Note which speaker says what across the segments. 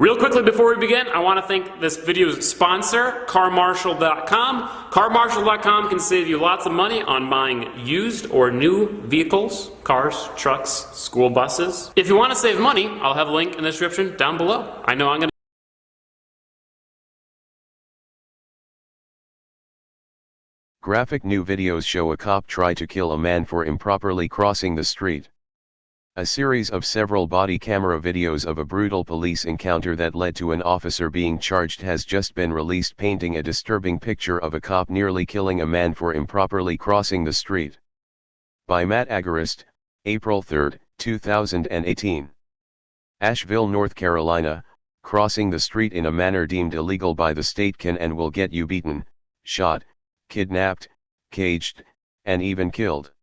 Speaker 1: Real quickly before we begin, I want to thank this video's sponsor, CarMarshal.com. CarMarshal.com can save you lots of money on buying used or new vehicles, cars, trucks, school buses. If you want to save money, I'll have a link in the description down below. I know I'm going to...
Speaker 2: Graphic new videos show a cop try to kill a man for improperly crossing the street. A series of several body camera videos of a brutal police encounter that led to an officer being charged has just been released, painting a disturbing picture of a cop nearly killing a man for improperly crossing the street. By Matt Agarist, April 3, 2018. Asheville, North Carolina, crossing the street in a manner deemed illegal by the state can and will get you beaten, shot, kidnapped, caged, and even killed.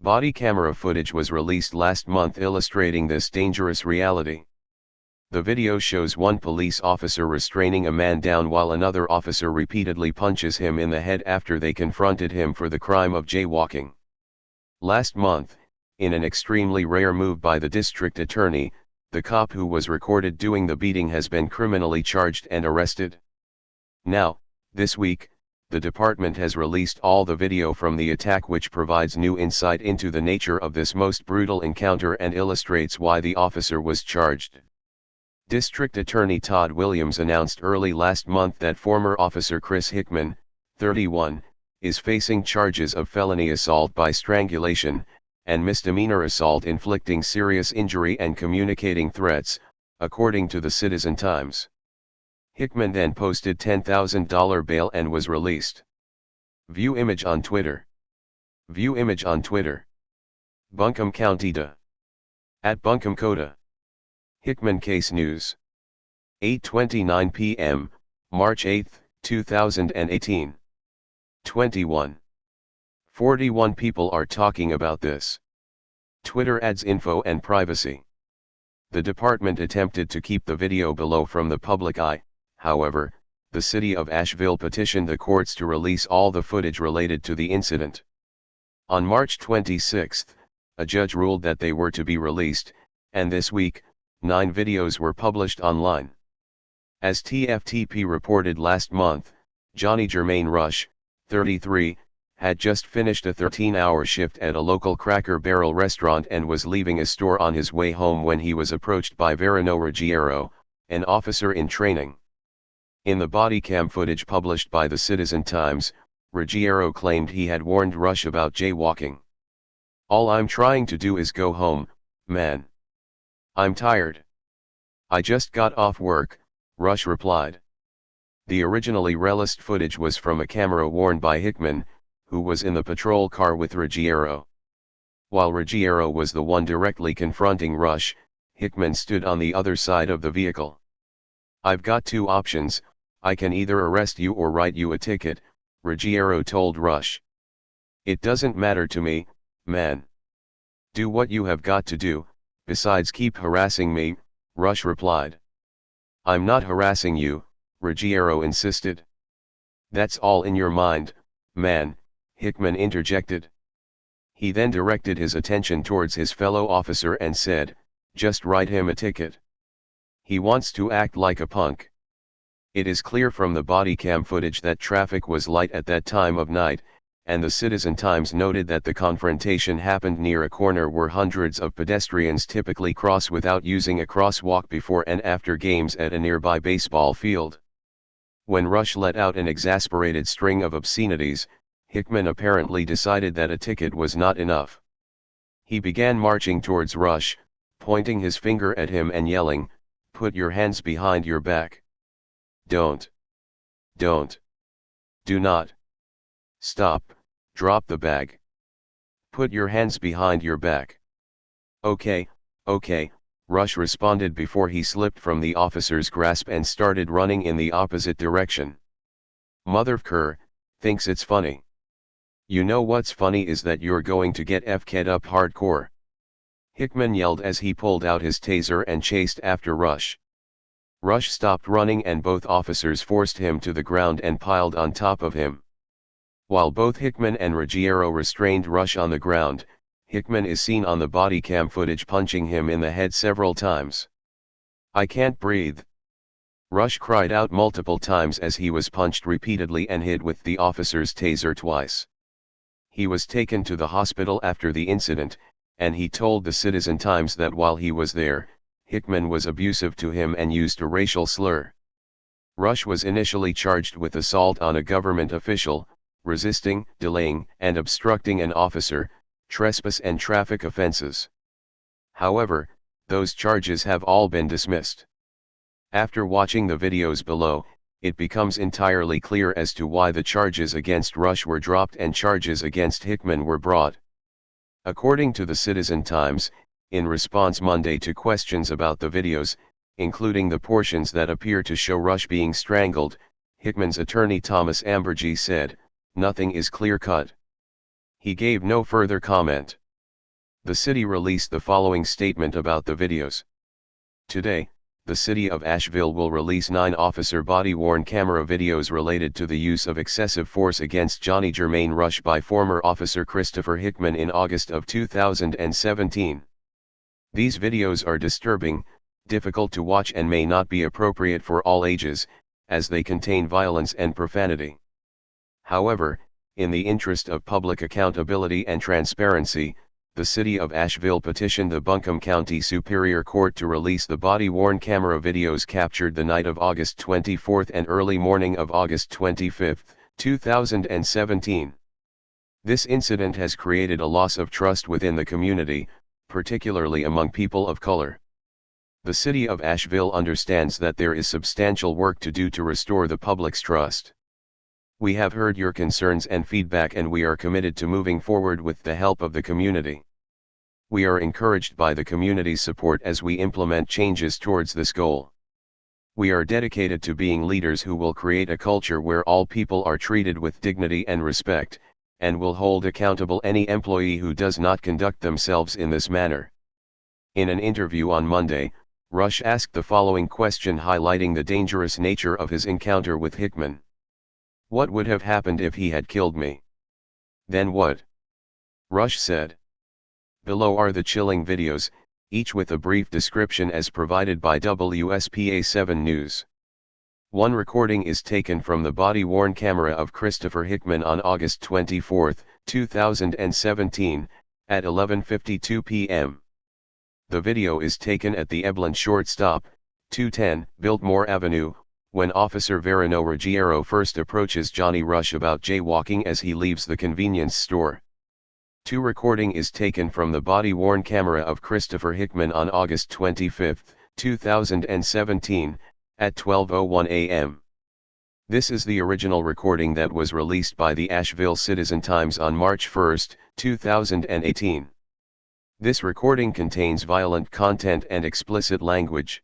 Speaker 2: Body camera footage was released last month illustrating this dangerous reality. The video shows one police officer restraining a man down while another officer repeatedly punches him in the head after they confronted him for the crime of jaywalking. Last month, in an extremely rare move by the district attorney, the cop who was recorded doing the beating has been criminally charged and arrested. Now, this week, the department has released all the video from the attack, which provides new insight into the nature of this most brutal encounter and illustrates why the officer was charged. District Attorney Todd Williams announced early last month that former officer Chris Hickman, 31, is facing charges of felony assault by strangulation, and misdemeanor assault inflicting serious injury and communicating threats, according to the Citizen Times. Hickman then posted $10,000 bail and was released. View image on Twitter. View image on Twitter. Buncombe County DA. At Buncombe CODA. Hickman Case News. 8:29 p.m., March 8, 2018. 21. 41 people are talking about this. Twitter adds info and privacy. The department attempted to keep the video below from the public eye. However, the city of Asheville petitioned the courts to release all the footage related to the incident. On March 26, a judge ruled that they were to be released, and this week, 9 videos were published online. As TFTP reported last month, Johnny Jermaine Rush, 33, had just finished a 13-hour shift at a local Cracker Barrel restaurant and was leaving a store on his way home when he was approached by Verano Ruggiero, an officer in training. In the body cam footage published by the Citizen Times, Ruggiero claimed he had warned Rush about jaywalking. "All I'm trying to do is go home, man. I'm tired. I just got off work," Rush replied. The originally released footage was from a camera worn by Hickman, who was in the patrol car with Ruggiero. While Ruggiero was the one directly confronting Rush, Hickman stood on the other side of the vehicle. "I've got 2 options, I can either arrest you or write you a ticket," Ruggiero told Rush. "It doesn't matter to me, man. Do what you have got to do, besides keep harassing me," Rush replied. "I'm not harassing you," Ruggiero insisted. "That's all in your mind, man," Hickman interjected. He then directed his attention towards his fellow officer and said, "Just write him a ticket. He wants to act like a punk." It is clear from the body cam footage that traffic was light at that time of night, and the Citizen Times noted that the confrontation happened near a corner where hundreds of pedestrians typically cross without using a crosswalk before and after games at a nearby baseball field. When Rush let out an exasperated string of obscenities, Hickman apparently decided that a ticket was not enough. He began marching towards Rush, pointing his finger at him and yelling, "Put your hands behind your back. Don't. Do not. Stop, drop the bag. Put your hands behind your back." Okay, Rush responded before he slipped from the officer's grasp and started running in the opposite direction. "Motherfucker, thinks it's funny. You know what's funny is that you're going to get FK'd up hardcore," Hickman yelled as he pulled out his taser and chased after Rush. Rush stopped running and both officers forced him to the ground and piled on top of him. While both Hickman and Ruggiero restrained Rush on the ground, Hickman is seen on the body cam footage punching him in the head several times. "I can't breathe," Rush cried out multiple times as he was punched repeatedly and hit with the officer's taser twice. He was taken to the hospital after the incident, and he told the Citizen Times that while he was there, Hickman was abusive to him and used a racial slur. Rush was initially charged with assault on a government official, resisting, delaying, and obstructing an officer, trespass and traffic offenses. However, those charges have all been dismissed. After watching the videos below, it becomes entirely clear as to why the charges against Rush were dropped and charges against Hickman were brought. According to the Citizen Times, in response Monday to questions about the videos, including the portions that appear to show Rush being strangled, Hickman's attorney Thomas Ambergy said, "Nothing is clear-cut." He gave no further comment. The city released the following statement about the videos. Today, the city of Asheville will release 9 officer body-worn camera videos related to the use of excessive force against Johnny Jermaine Rush by former officer Christopher Hickman in August of 2017. These videos are disturbing, difficult to watch and may not be appropriate for all ages, as they contain violence and profanity. However, in the interest of public accountability and transparency, the city of Asheville petitioned the Buncombe County Superior Court to release the body-worn camera videos captured the night of August 24 and early morning of August 25, 2017. This incident has created a loss of trust within the community, particularly among people of color. The city of Asheville understands that there is substantial work to do to restore the public's trust. We have heard your concerns and feedback, and we are committed to moving forward with the help of the community. We are encouraged by the community's support as we implement changes towards this goal. We are dedicated to being leaders who will create a culture where all people are treated with dignity and respect, and will hold accountable any employee who does not conduct themselves in this manner. In an interview on Monday, Rush asked the following question, highlighting the dangerous nature of his encounter with Hickman. "What would have happened if he had killed me?" "Then what?" Rush said. Below are the chilling videos, each with a brief description as provided by WSPA 7 News. One recording is taken from the body-worn camera of Christopher Hickman on August 24, 2017, at 11:52 p.m. The video is taken at the Ebland shortstop, 210 Biltmore Avenue, when Officer Verano Ruggiero first approaches Johnny Rush about jaywalking as he leaves the convenience store. Two recording is taken from the body-worn camera of Christopher Hickman on August 25, 2017, at 12:01 a.m. This is the original recording that was released by the Asheville Citizen Times on March 1, 2018. This recording contains violent content and explicit language.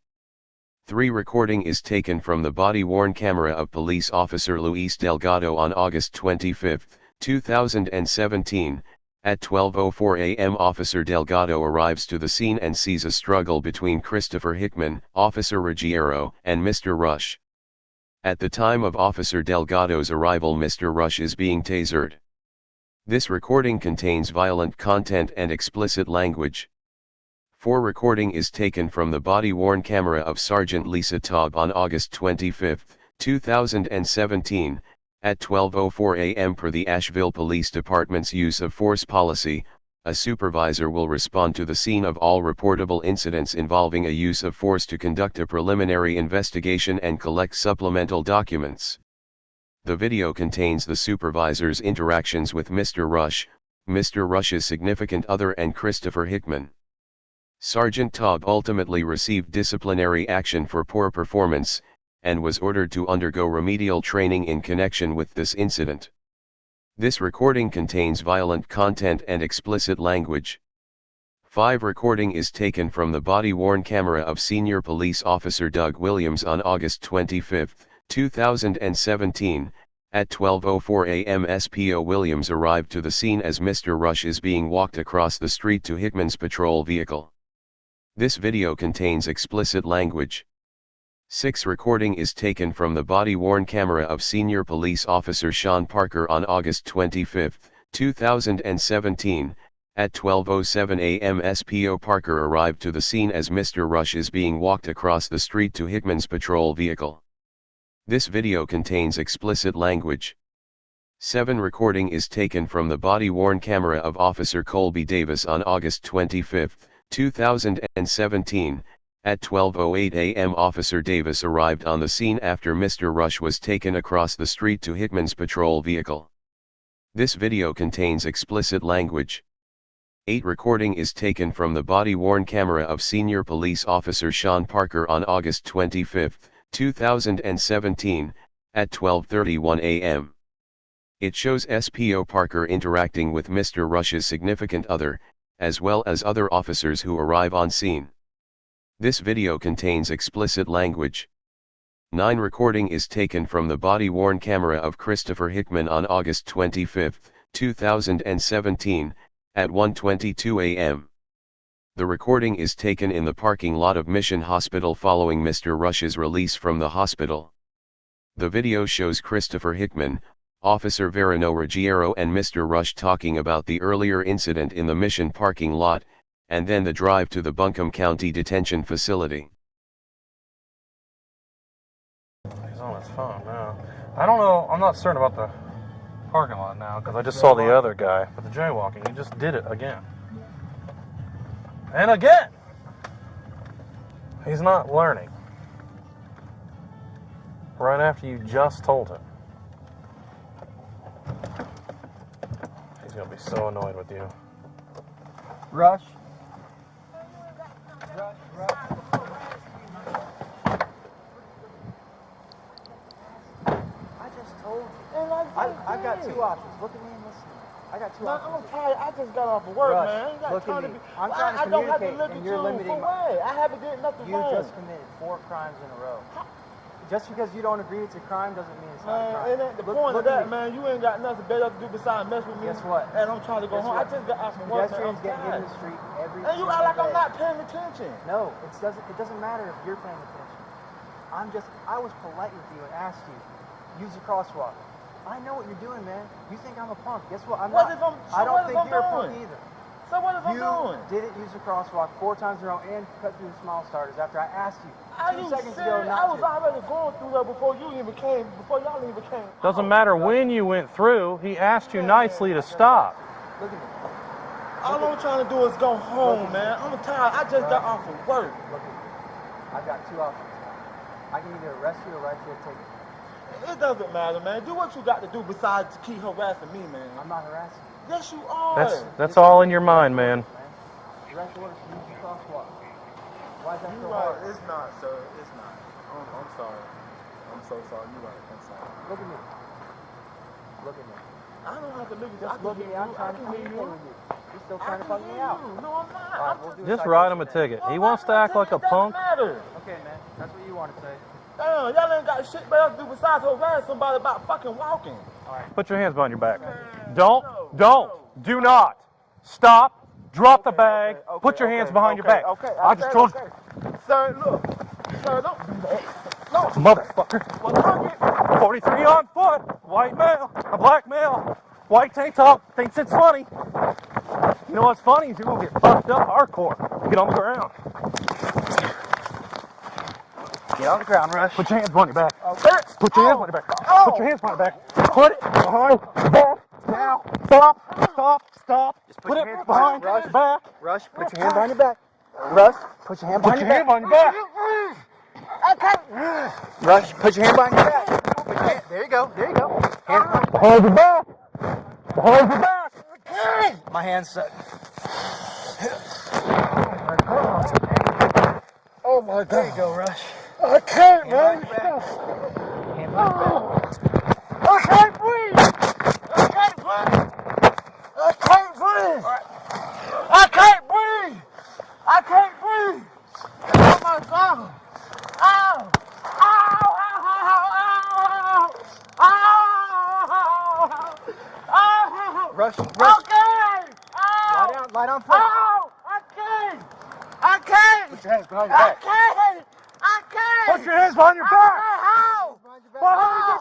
Speaker 2: 3 recording is taken from the body-worn camera of police officer Luis Delgado on August 25, 2017, at 12:04 a.m. Officer Delgado arrives to the scene and sees a struggle between Christopher Hickman, Officer Ruggiero, and Mr. Rush. At the time of Officer Delgado's arrival, Mr. Rush is being tasered. This recording contains violent content and explicit language. 4 recording is taken from the body-worn camera of Sergeant Lisa Taub on August 25, 2017, at 12:04 a.m. Per the Asheville Police Department's use of force policy, a supervisor will respond to the scene of all reportable incidents involving a use of force to conduct a preliminary investigation and collect supplemental documents. The video contains the supervisor's interactions with Mr. Rush, Mr. Rush's significant other, and Christopher Hickman. Sergeant Taub ultimately received disciplinary action for poor performance, and was ordered to undergo remedial training in connection with this incident. This recording contains violent content and explicit language. 5 recording is taken from the body-worn camera of Senior Police Officer Doug Williams on August 25, 2017, at 12:04 a.m. SPO Williams arrived to the scene as Mr. Rush is being walked across the street to Hickman's patrol vehicle. This video contains explicit language. 6 recording is taken from the body-worn camera of Senior Police Officer Sean Parker on August 25, 2017, At 12:07 a.m. SPO Parker arrived to the scene as Mr. Rush is being walked across the street to Hickman's patrol vehicle. This video contains explicit language. 7 Recording is taken from the body-worn camera of Officer Colby Davis on August 25, 2017. At 12:08 a.m. Officer Davis arrived on the scene after Mr. Rush was taken across the street to Hickman's patrol vehicle. This video contains explicit language. 8 Recording is taken from the body-worn camera of Senior Police Officer Sean Parker on August 25, 2017, at 12:31 a.m. It shows SPO Parker interacting with Mr. Rush's significant other, as well as other officers who arrive on scene. This video contains explicit language. 9 Recording is taken from the body-worn camera of Christopher Hickman on August 25, 2017, at 1:22 a.m. The recording is taken in the parking lot of Mission Hospital following Mr. Rush's release from the hospital. The video shows Christopher Hickman, Officer Verano Ruggiero and Mr. Rush talking about the earlier incident in the Mission parking lot, and then the drive to the Buncombe County Detention Facility.
Speaker 3: He's on his phone now. I don't know, I'm not certain about the parking lot now, because I just saw the other guy, but the jaywalking, he just did it again. And again! He's not learning. Right after you just told him. He's going to be so annoyed with you.
Speaker 4: Rush. Rush. I just told you. I've got 2 options. Look at me and listen. I got 2 options.
Speaker 5: I'm tired. I just got off of work,
Speaker 4: Rush,
Speaker 5: man.
Speaker 4: look at me. I'm trying to communicate, and you're limiting
Speaker 5: my... I haven't did nothing
Speaker 4: You
Speaker 5: wrong.
Speaker 4: just committed 4 crimes in a row. Just because you don't agree it's a crime doesn't mean it's not a crime.
Speaker 5: It ain't the point of that, man. You ain't got nothing better to do besides mess with me.
Speaker 4: Guess what?
Speaker 5: And I'm trying to go home.
Speaker 4: What?
Speaker 5: I just got out from work, man.
Speaker 4: Pedestrians getting hit in the street every
Speaker 5: And you
Speaker 4: single
Speaker 5: act like
Speaker 4: day.
Speaker 5: I'm not paying attention.
Speaker 4: No, it doesn't matter if you're paying attention. I was polite with you and asked you, use the crosswalk. I know what you're doing, man. You think I'm a punk. Guess what? I'm not. I don't think you're a punk either.
Speaker 5: So what if I'm doing?
Speaker 4: You didn't use the crosswalk 4 times in a row and cut through the smile starters after I asked you
Speaker 5: Are
Speaker 4: 2
Speaker 5: you
Speaker 4: seconds
Speaker 5: serious?
Speaker 4: ago
Speaker 5: I
Speaker 4: not
Speaker 5: was
Speaker 4: to.
Speaker 5: already going through that before y'all even came.
Speaker 3: Doesn't matter when you went through, he asked you nicely to stop.
Speaker 4: Look at me.
Speaker 5: All I'm trying to do is go home, man. I'm tired. I just got off of work.
Speaker 4: Look at me. I've got 2 options. I can either arrest you or write you a ticket.
Speaker 5: It doesn't matter, man. Do what you got to do besides to keep harassing me, man.
Speaker 4: I'm not harassing you.
Speaker 5: Yes, you are.
Speaker 3: That's all in your mind, man.
Speaker 4: Direct orders to use the crosswalk. Why is that
Speaker 5: You're
Speaker 4: so
Speaker 5: right.
Speaker 4: hard?
Speaker 5: It's not, sir. It's not. I'm sorry. I'm so sorry. You're right. I'm sorry.
Speaker 4: Look at me. Look at me.
Speaker 5: I don't have to look at you.
Speaker 4: Just look at me. I'm trying to communicate with you. You're still trying to fuck me out.
Speaker 5: No, I'm not.
Speaker 4: All right, we'll do a
Speaker 3: Just write him a
Speaker 4: citation
Speaker 3: ticket. He wants to act like a punk.
Speaker 5: Matter.
Speaker 4: then. Okay, man. That's what you want to say.
Speaker 5: Damn, y'all ain't got shit better to do besides harass somebody about fucking walking.
Speaker 4: All right.
Speaker 3: Put your hands behind your back. Do not. Stop. Drop the bag. Put your hands behind your back.
Speaker 5: Okay,
Speaker 3: I just told you.
Speaker 5: Sir, look. Sir, don't do that. No.
Speaker 3: Motherfucker.
Speaker 5: Well, target.
Speaker 3: 43 on foot. White male. A black male. White tank top. Thinks it's funny. You know what's funny is you're going to get fucked up hardcore. Get on the ground.
Speaker 4: Get on the ground, Rush.
Speaker 3: Put your hands behind your back.
Speaker 5: Okay.
Speaker 3: Put your hands behind your back. Put your hands behind your back. Put it behind your back. Now. Stop.
Speaker 4: Just
Speaker 3: Put
Speaker 4: your
Speaker 3: it
Speaker 4: hands
Speaker 3: behind
Speaker 4: Rush.
Speaker 3: your back.
Speaker 4: Rush, put your hand behind your back. Rush, put your hand
Speaker 3: Put
Speaker 4: behind
Speaker 3: your
Speaker 4: your
Speaker 3: hand
Speaker 4: back.
Speaker 3: behind your back.
Speaker 4: Rush, put your hand behind your back. Put your hand, there you go. Hand
Speaker 3: Behind your back. Behind your back.
Speaker 4: my hand's set.
Speaker 3: Oh my God.
Speaker 4: There you go, Rush.
Speaker 3: I can't,
Speaker 4: Hand
Speaker 3: man.
Speaker 4: behind your back. Hand behind your back.
Speaker 3: I can't breathe. I can't breathe. I can't breathe. I can't breathe. I can't breathe. Oh my God. Ow. Ow. Ow. Ow. Ow.
Speaker 4: Rush.
Speaker 3: Okay. Ow.
Speaker 4: Lie down flat.
Speaker 3: Ow. I can't. Put your hands behind your back. I can't. Put your hands behind your back. How? Behind your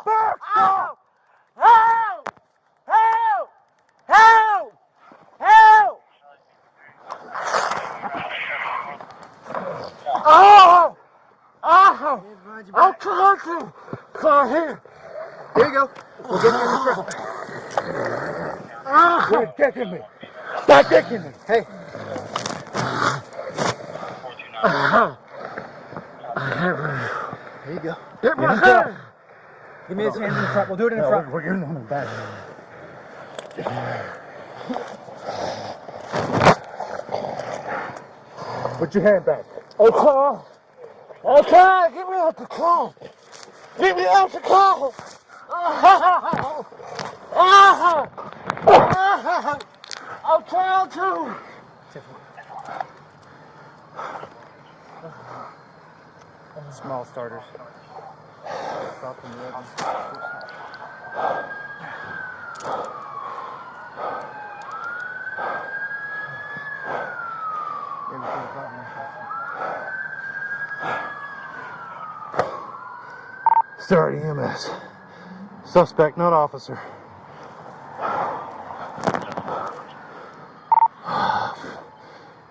Speaker 3: back. Stop. Help. Oh! Oh! I'm trying to. Come here.
Speaker 4: Here you go. We'll get you in the truck.
Speaker 3: You're kicking me. Stop kicking me.
Speaker 4: Hey. Here you go.
Speaker 3: Get my hand.
Speaker 4: Give me his hand in the front. We'll do it in the front.
Speaker 3: We're getting him in the back. Put your hand back. Okay. Okay, get me out the car. Get me out the car. I'm trying to.
Speaker 4: Small starters. Stop from the edges.
Speaker 3: Start EMS. Suspect, not officer.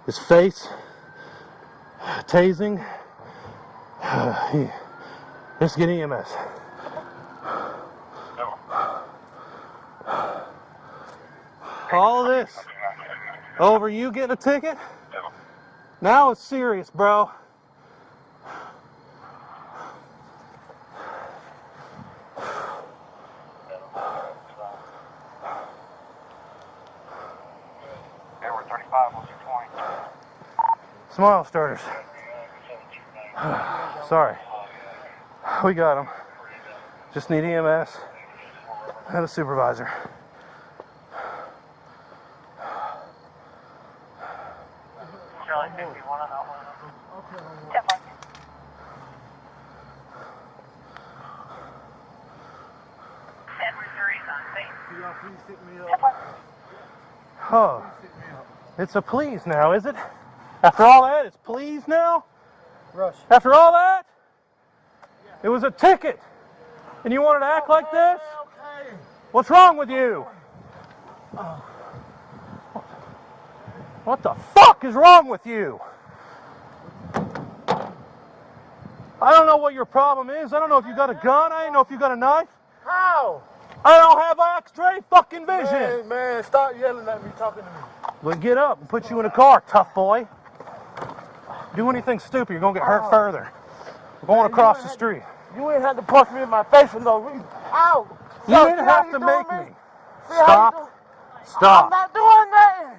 Speaker 3: His face, tasing. Let's get EMS. All of this over you getting a ticket? Now it's serious, bro. Smile starters. Sorry. We got them. Just need EMS and a supervisor.
Speaker 6: Charlie 51 on that one. Edward 3 on safe.
Speaker 3: Oh, it's a please now, is it? After all that, it's please now?
Speaker 4: Rush.
Speaker 3: After all that? It was a ticket. And you wanted to act like this? What's wrong with you? What the fuck is wrong with you? I don't know what your problem is. I don't know if you got a gun. I don't know if you got a knife.
Speaker 5: How?
Speaker 3: I don't have X-ray fucking vision.
Speaker 5: Man, stop yelling at me, talking to me.
Speaker 3: Well, get up and put you in a car, tough boy. Do anything stupid, you're gonna get hurt further. We're going across the street.
Speaker 5: You ain't had to punch me in my face for no reason. Ow!
Speaker 3: You didn't have to make me. Stop. Stop.
Speaker 5: I'm not doing nothing.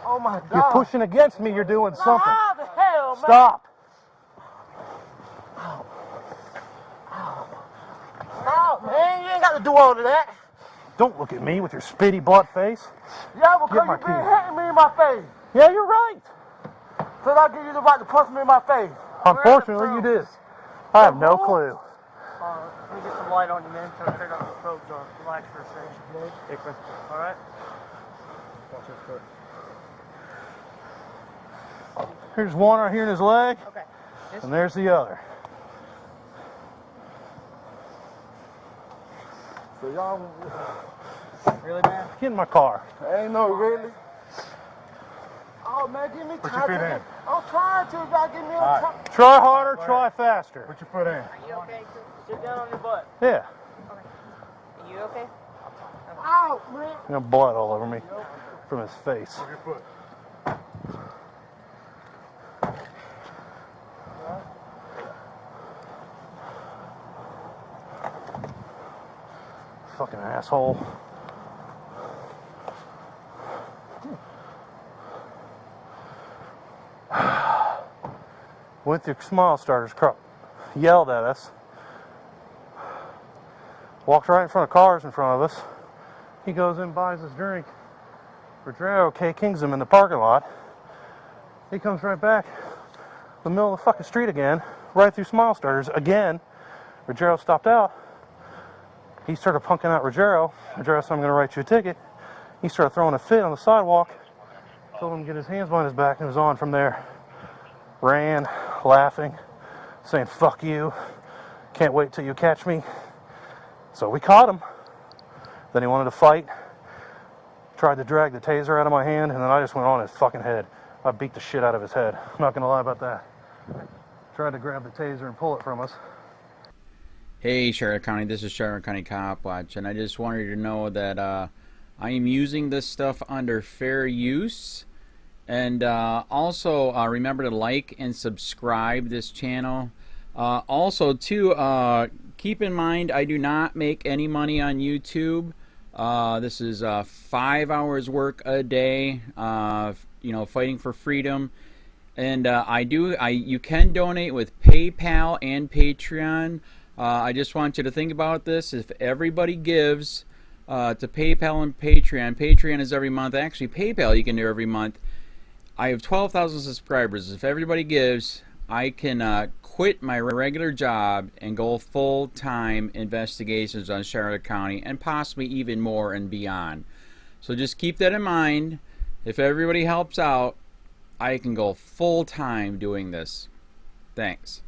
Speaker 5: Oh my God.
Speaker 3: You're pushing against me, you're doing something.
Speaker 5: How the hell, man?
Speaker 3: Stop.
Speaker 5: Stop, man. You ain't got to do all of that.
Speaker 3: Don't look at me with your spitty butt face.
Speaker 5: Yeah, because
Speaker 3: Get my
Speaker 5: you been
Speaker 3: keys.
Speaker 5: hitting me in my face.
Speaker 3: Yeah, you're right.
Speaker 5: So I give you the right to punch me in my face.
Speaker 3: Unfortunately, you did. I have no clue.
Speaker 4: Let me get some light on you, man. Try to figure out what the probes are. Relax for a second. All right? Watch your foot.
Speaker 3: Here's one right here in his leg,
Speaker 4: Okay.
Speaker 3: and there's the other.
Speaker 5: So y'all,
Speaker 4: Really, man?
Speaker 3: Get in my car.
Speaker 5: ain't no really. Oh man, give me
Speaker 3: Put
Speaker 5: time.
Speaker 3: your feet in.
Speaker 5: I'm trying to. Y'all give me a time.
Speaker 3: Try harder, try faster.
Speaker 5: Put your foot in.
Speaker 4: Are you okay? Sit down on your butt.
Speaker 3: Yeah.
Speaker 4: Are you okay?
Speaker 5: Ow, man.
Speaker 3: You got blood all over me from his face.
Speaker 5: Put your foot.
Speaker 3: Fucking asshole. Went through Smile Starters, yelled at us. Walked right in front of cars in front of us. He goes in, buys his drink. Rodrigo kings him in the parking lot. He comes right back, the middle of the fucking street again, right through Smile Starters again. Rodrigo stopped out. He started punking out Rodrigo. Rodrigo said, I'm going to write you a ticket. He started throwing a fit on the sidewalk. Told him to get his hands behind his back, and it was on from there. Ran, laughing, saying, fuck you. Can't wait till you catch me. So we caught him. Then he wanted to fight. Tried to drag the taser out of my hand, and then I just went on his fucking head. I beat the shit out of his head. I'm not gonna lie about that. Tried to grab the taser and pull it from us.
Speaker 7: Hey Charlotte County, this is Charlotte County Cop Watch, and I just wanted you to know that I am using this stuff under fair use. And also remember to like and subscribe this channel. Also too, keep in mind I do not make any money on YouTube. This is 5 hours work a day, you know, fighting for freedom. And you can donate with PayPal and Patreon. I just want you to think about this. If everybody gives to PayPal and Patreon, Patreon is every month. Actually, PayPal you can do every month. I have 12,000 subscribers. If everybody gives, I can quit my regular job and go full-time investigations on Charlotte County and possibly even more and beyond. So just keep that in mind. If everybody helps out, I can go full-time doing this. Thanks.